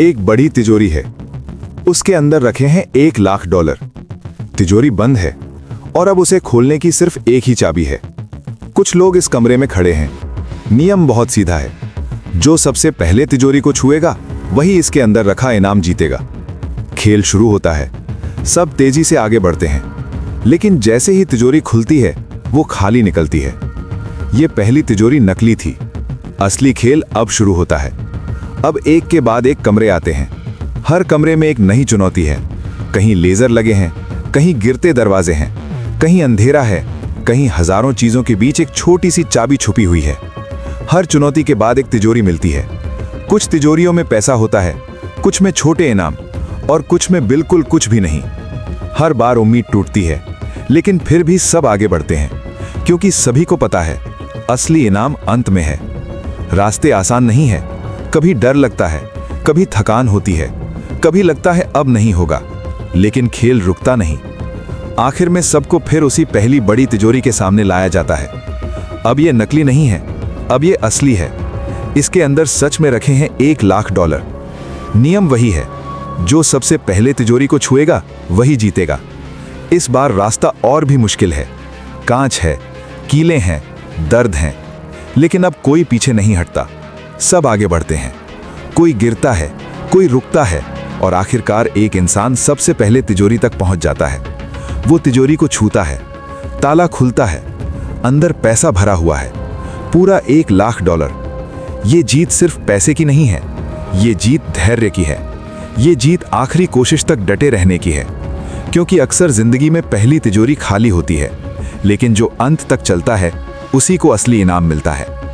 एक बड़ी तिजोरी है। उसके अंदर रखे हैं $1,00,000। तिजोरी बंद है और अब उसे खोलने की सिर्फ एक ही चाबी है। कुछ लोग इस कमरे में खड़े हैं। नियम बहुत सीधा है, जो सबसे पहले तिजोरी को छुएगा वही इसके अंदर रखा इनाम जीतेगा। खेल शुरू होता है। सब तेजी से आगे बढ़ते हैं, लेकिन जैसे ही तिजोरी खुलती है वो खाली निकलती है। ये पहली तिजोरी नकली थी। असली खेल अब शुरू होता है। अब एक के बाद एक कमरे आते हैं। हर कमरे में एक नई चुनौती है। कहीं लेजर लगे हैं, कहीं गिरते दरवाजे हैं, कहीं अंधेरा है, कहीं हजारों चीजों के बीच एक छोटी सी चाबी छुपी हुई है। हर चुनौती के बाद एक तिजोरी मिलती है। कुछ तिजोरियों में पैसा होता है, कुछ में छोटे इनाम और कुछ में बिल्कुल कुछ भी नहीं। हर बार उम्मीद टूटती है, लेकिन फिर भी सब आगे बढ़ते हैं, क्योंकि सभी को पता है असली इनाम अंत में है। रास्ते आसान नहीं है। कभी डर लगता है, कभी थकान होती है, कभी लगता है अब नहीं होगा, लेकिन खेल रुकता नहीं। आखिर में सबको फिर उसी पहली बड़ी तिजोरी के सामने लाया जाता है। अब ये नकली नहीं है, अब ये असली है। इसके अंदर सच में रखे हैं $1,00,000। नियम वही है, जो सबसे पहले तिजोरी को छुएगा वही जीतेगा। इस बार रास्ता और भी मुश्किल है। कांच है, कीले हैं, दर्द हैं, लेकिन अब कोई पीछे नहीं हटता। सब आगे बढ़ते हैं। कोई गिरता है, कोई रुकता है और आखिरकार एक इंसान सबसे पहले तिजोरी तक पहुंच जाता है। वो तिजोरी को छूता है, ताला खुलता है, अंदर पैसा भरा हुआ है, पूरा $1,00,000। ये जीत सिर्फ पैसे की नहीं है, ये जीत धैर्य की है। ये जीत आखिरी कोशिश तक डटे रहने की है, क्योंकि अक्सर जिंदगी में पहली तिजोरी खाली होती है, लेकिन जो अंत तक चलता है उसी को असली इनाम मिलता है।